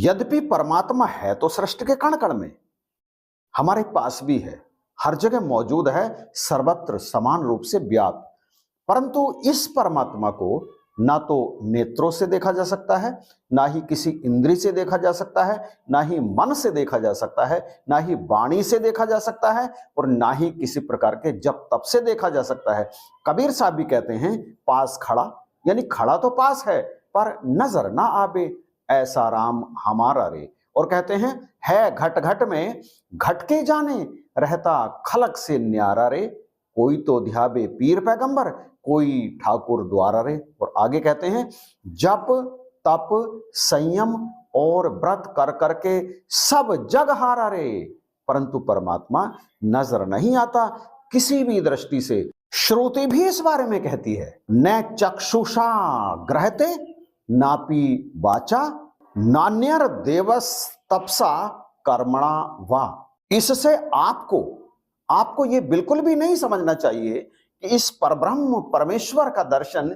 यद्यपि परमात्मा है तो सृष्टि के कण कण में, हमारे पास भी है, हर जगह मौजूद है, सर्वत्र समान रूप से व्याप्त, परंतु इस परमात्मा को ना तो नेत्रों से देखा जा सकता है, ना ही किसी इंद्री से देखा जा सकता है, ना ही मन से देखा जा सकता है, ना ही वाणी से देखा जा सकता है, और ना ही किसी प्रकार के जप तप से देखा जा सकता है। कबीर साहब भी कहते हैं, पास खड़ा, यानी खड़ा तो पास है पर नजर ना आवे, ऐसा राम हमारा रे। और कहते हैं, है घट घट में घट के जाने, रहता खलक से न्यारा रे, कोई तो ध्यावे पीर पैगंबर, कोई ठाकुर द्वारा रे। और आगे कहते हैं, जप तप संयम और व्रत कर करके सब जग हारा रे, परंतु परमात्मा नजर नहीं आता किसी भी दृष्टि से। श्रुति भी इस बारे में कहती है, न चक्षुषा ग्रहते नापी वाचा, नान्यर देवस तपसा कर्मणा वा। इससे आपको ये बिल्कुल भी नहीं समझना चाहिए कि इस परब्रह्म परमेश्वर का दर्शन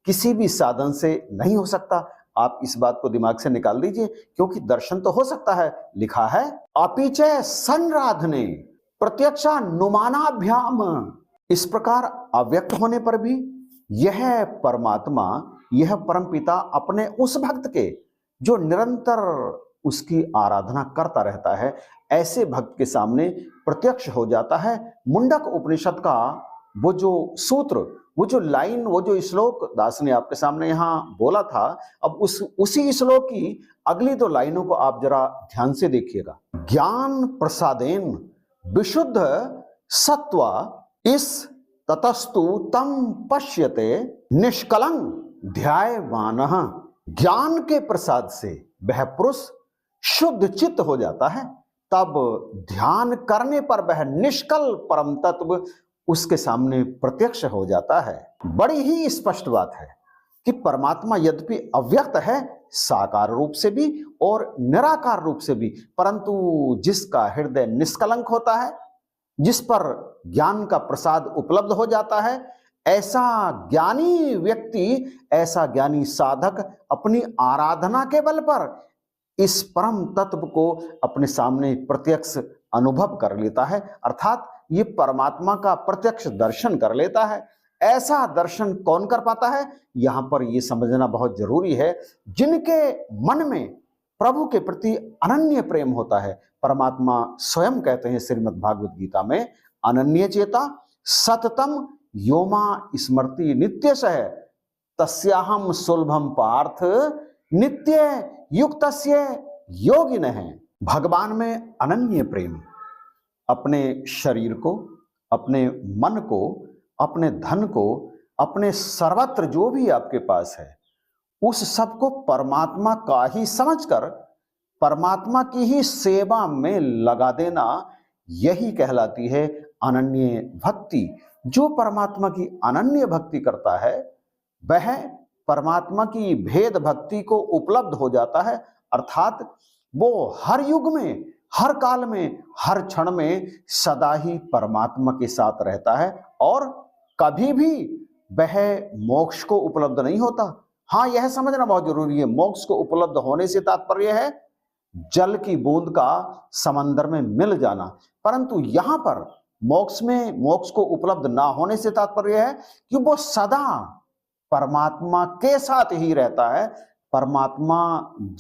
किसी भी साधन से नहीं हो सकता। आप इस बात को दिमाग से निकाल दीजिए, क्योंकि दर्शन तो हो सकता है, लिखा है अपीचय संराधने प्रत्यक्षा नुमानाभ्याम। इस प्रकार अव्यक्त होने पर भी यह परमात्मा, यह परमपिता अपने उस भक्त के जो निरंतर उसकी आराधना करता रहता है, ऐसे भक्त के सामने प्रत्यक्ष हो जाता है। मुंडक उपनिषद का वो जो सूत्र, वो जो लाइन, वो जो श्लोक दास ने आपके सामने यहाँ बोला था, अब उसी श्लोक की अगली दो लाइनों को आप जरा ध्यान से देखिएगा। ज्ञान प्रसादेन विशुद्ध सत्वा इस ततस्तु तम पश्यते निष्कलंक ध्यायमानः। ज्ञान के प्रसाद से वह पुरुष शुद्ध चित्त हो जाता है, तब ध्यान करने पर वह निष्कल परम तत्व उसके सामने प्रत्यक्ष हो जाता है। बड़ी ही स्पष्ट बात है कि परमात्मा यद्यपि अव्यक्त है साकार रूप से भी और निराकार रूप से भी, परंतु जिसका हृदय निष्कलंक होता है, जिस पर ज्ञान का प्रसाद उपलब्ध हो जाता है, ऐसा ज्ञानी व्यक्ति, ऐसा ज्ञानी साधक अपनी आराधना के बल पर इस परम तत्व को अपने सामने प्रत्यक्ष अनुभव कर लेता है, अर्थात ये परमात्मा का प्रत्यक्ष दर्शन कर लेता है। ऐसा दर्शन कौन कर पाता है, यहां पर यह समझना बहुत जरूरी है। जिनके मन में प्रभु के प्रति अनन्य प्रेम होता है, परमात्मा स्वयं कहते हैं श्रीमद् भागवत गीता में, अनन्य चेता सततम योमा स्मृति नित्यशः तस्याहम सुलभम पार्थ नित्य युक्तस्य योगिनः। भगवान में अनन्य प्रेम, अपने शरीर को, अपने मन को, अपने धन को, अपने सर्वत्र जो भी आपके पास है, उस सब को परमात्मा का ही समझकर परमात्मा की ही सेवा में लगा देना, यही कहलाती है अनन्य भक्ति। जो परमात्मा की अनन्य भक्ति करता है, वह परमात्मा की भेद भक्ति को उपलब्ध हो जाता है, अर्थात वो हर युग में, हर काल में, हर क्षण में सदा ही परमात्मा के साथ रहता है और कभी भी वह मोक्ष को उपलब्ध नहीं होता। हाँ, यह समझना बहुत जरूरी है, मोक्ष को उपलब्ध होने से तात्पर्य है जल की बूंद का समंदर में मिल जाना, परंतु यहां पर मोक्ष को उपलब्ध ना होने से तात्पर्य है कि वो सदा परमात्मा के साथ ही रहता है। परमात्मा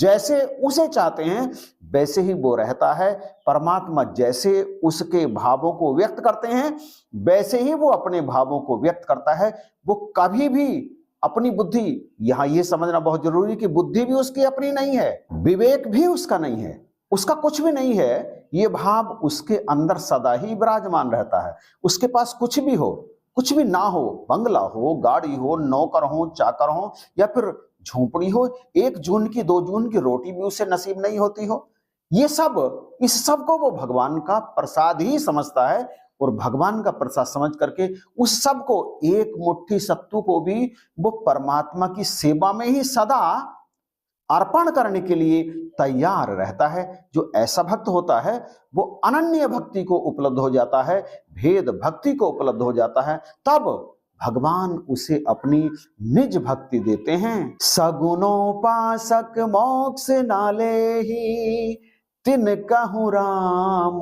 जैसे उसे चाहते हैं वैसे ही वो रहता है। परमात्मा जैसे उसके भावों को व्यक्त करते हैं वैसे ही वो अपने भावों को व्यक्त करता है। वो कभी भी अपनी बुद्धि, यहां ये समझना बहुत जरूरी है कि बुद्धि भी उसकी अपनी नहीं है, विवेक भी उसका नहीं है, उसका कुछ भी नहीं है। ये भाव उसके अंदर सदा ही विराजमान रहता है। उसके पास कुछ भी हो, कुछ भी ना हो, बंगला हो, गाड़ी हो, नौकर हो, चाकर हो, या फिर झोंपड़ी हो, 1 जून की 2 जून की रोटी भी उसे नसीब नहीं होती हो, ये सब, इस सब को वो भगवान का प्रसाद ही समझता है। और भगवान का प्रसाद समझ करके उस सब को, एक मुट्ठी सत्तू को भी वो परमात्मा की सेवा में ही सदा अर्पण करने के लिए तैयार रहता है। जो ऐसा भक्त होता है वो अनन्य भक्ति को उपलब्ध हो जाता है, भेद भक्ति को उपलब्ध हो जाता है। तब भगवान उसे अपनी निज भक्ति देते हैं। सगुनोपासक मोक्ष नाले ही, तिन कहु राम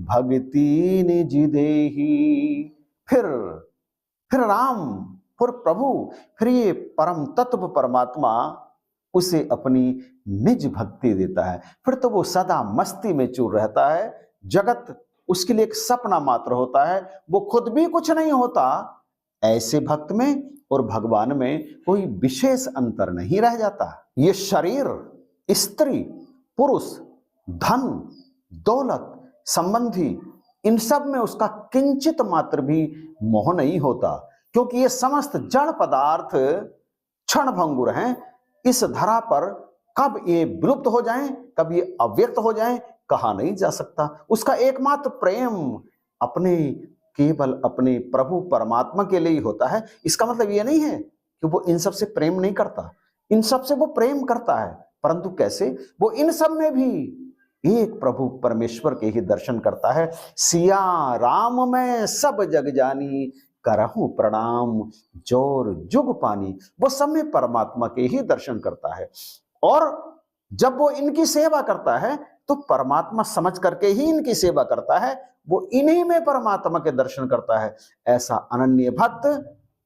भक्ति निज देही। फिर राम, फिर प्रभु, फिर ये परम तत्व परमात्मा उसे अपनी निज भक्ति देता है। फिर तो वो सदा मस्ती में चूर रहता है, जगत उसके लिए एक सपना मात्र होता है, वो खुद भी कुछ नहीं होता। ऐसे भक्त में और भगवान में कोई विशेष अंतर नहीं रह जाता। ये शरीर, स्त्री, पुरुष, धन, दौलत, संबंधी, इन सब में उसका किंचित मात्र भी मोह नहीं होता, क्योंकि ये समस्त जड़ पदार्थ क्षणभंगुर हैं। इस धरा पर कब ये विलुप्त हो जाएं, कब ये अव्यक्त हो जाएं, कहा नहीं जा सकता। उसका एकमात्र प्रेम केवल अपने प्रभु परमात्मा के लिए ही होता है। इसका मतलब ये नहीं है कि वो इन सब से प्रेम नहीं करता, इन सब से वो प्रेम करता है, परंतु कैसे? वो इन सब में भी एक प्रभु परमेश्वर के ही दर्शन करता है। सिया राम मैं सब जग जानी, करहूं प्रणाम जोर जुग पानी। वो सब में परमात्मा के ही दर्शन करता है, और जब वो इनकी सेवा करता है तो परमात्मा समझ करके ही इनकी सेवा करता है। वो इन्हीं में परमात्मा के दर्शन करता है। ऐसा अनन्य भक्त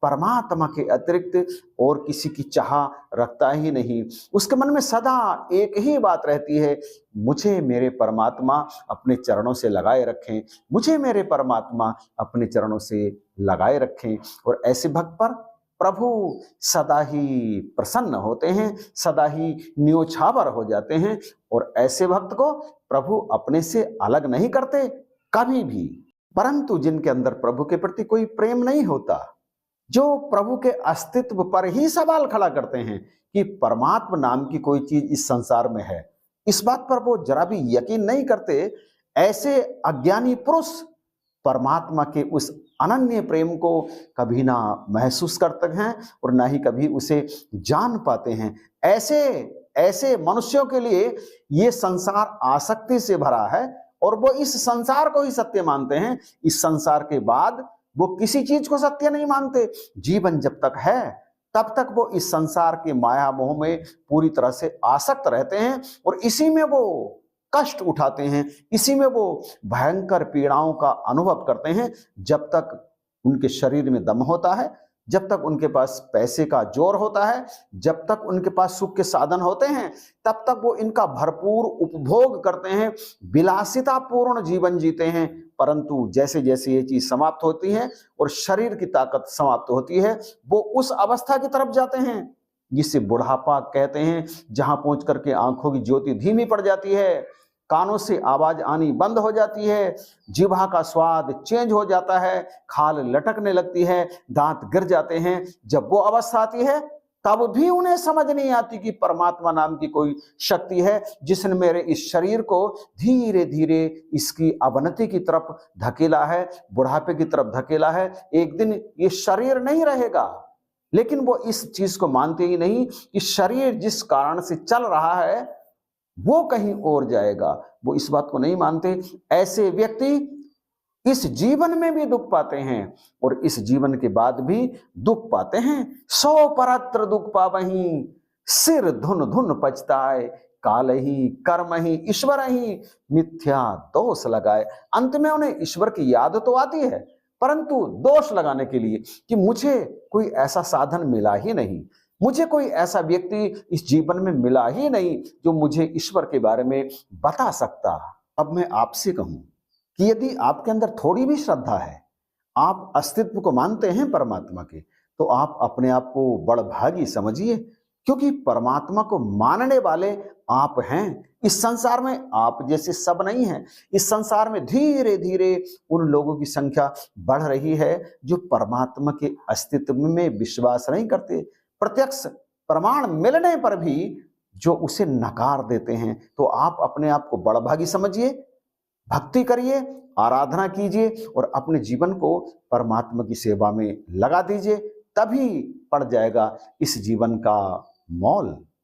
परमात्मा के अतिरिक्त और किसी की चाह रखता ही नहीं। उसके मन में सदा एक ही बात रहती है, मुझे मेरे परमात्मा अपने चरणों से लगाए रखें, मुझे मेरे परमात्मा अपने चरणों से लगाए रखें। और ऐसे भक्त पर प्रभु सदा ही प्रसन्न होते हैं, सदा ही न्योछावर हो जाते हैं। और ऐसे भक्त को प्रभु अपने से अलग नहीं करते कभी भी। परंतु जिनके अंदर प्रभु के प्रति कोई प्रेम नहीं होता, जो प्रभु के अस्तित्व पर ही सवाल खड़ा करते हैं कि परमात्मा नाम की कोई चीज इस संसार में है, इस बात पर वो जरा भी यकीन नहीं करते, ऐसे अज्ञानी पुरुष परमात्मा के उस अनन्य प्रेम को कभी ना महसूस करते हैं और ना ही कभी उसे जान पाते हैं। ऐसे मनुष्यों के लिए ये संसार आसक्ति से भरा है, और वो इस संसार को ही सत्य मानते हैं। इस संसार के बाद वो किसी चीज को सत्य नहीं मानते। जीवन जब तक है तब तक वो इस संसार के माया मोह में पूरी तरह से आसक्त रहते हैं, और इसी में वो कष्ट उठाते हैं, इसी में वो भयंकर पीड़ाओं का अनुभव करते हैं। जब तक उनके शरीर में दम होता है, जब तक उनके पास पैसे का जोर होता है, जब तक उनके पास सुख के साधन होते हैं, तब तक वो इनका भरपूर उपभोग करते हैं, विलासिता पूर्ण जीवन जीते हैं। परंतु जैसे जैसे ये चीज समाप्त होती है और शरीर की ताकत समाप्त होती है, वो उस अवस्था की तरफ जाते हैं जिसे बुढ़ापा कहते हैं, जहां पहुंच करके आंखों की ज्योति धीमी पड़ जाती है, कानों से आवाज आनी बंद हो जाती है, जीभा का स्वाद चेंज हो जाता है, खाल लटकने लगती है, दांत गिर जाते हैं। जब वो अवस्था आती है तब भी उन्हें समझ नहीं आती कि परमात्मा नाम की कोई शक्ति है जिसने मेरे इस शरीर को धीरे धीरे इसकी अवनति की तरफ धकेला है, बुढ़ापे की तरफ धकेला है। एक दिन ये शरीर नहीं रहेगा, लेकिन वो इस चीज को मानते ही नहीं कि शरीर जिस कारण से चल रहा है वो कहीं और जाएगा। वो इस बात को नहीं मानते। ऐसे व्यक्ति इस जीवन में भी दुख पाते हैं और इस जीवन के बाद भी दुख पाते हैं। सौ परत्र दुख पावहीं, सिर धुन धुन पछताए, काल ही कर्म ही ईश्वर ही मिथ्या दोष लगाए। अंत में उन्हें ईश्वर की याद तो आती है, परंतु दोष लगाने के लिए कि मुझे कोई ऐसा साधन मिला ही नहीं, मुझे कोई ऐसा व्यक्ति इस जीवन में मिला ही नहीं जो मुझे ईश्वर के बारे में बता सकता। अब मैं आपसे कहूं कि यदि आपके अंदर थोड़ी भी श्रद्धा है, आप अस्तित्व को मानते हैं परमात्मा के, तो आप अपने आप को बड़भागी समझिए, क्योंकि परमात्मा को मानने वाले आप हैं। इस संसार में आप जैसे सब नहीं हैं। इस संसार में धीरे धीरे उन लोगों की संख्या बढ़ रही है जो परमात्मा के अस्तित्व में विश्वास नहीं करते, प्रत्यक्ष प्रमाण मिलने पर भी जो उसे नकार देते हैं। तो आप अपने आप को बड़भागी समझिए, भक्ति करिए, आराधना कीजिए और अपने जीवन को परमात्मा की सेवा में लगा दीजिए, तभी पड़ जाएगा इस जीवन का मोल।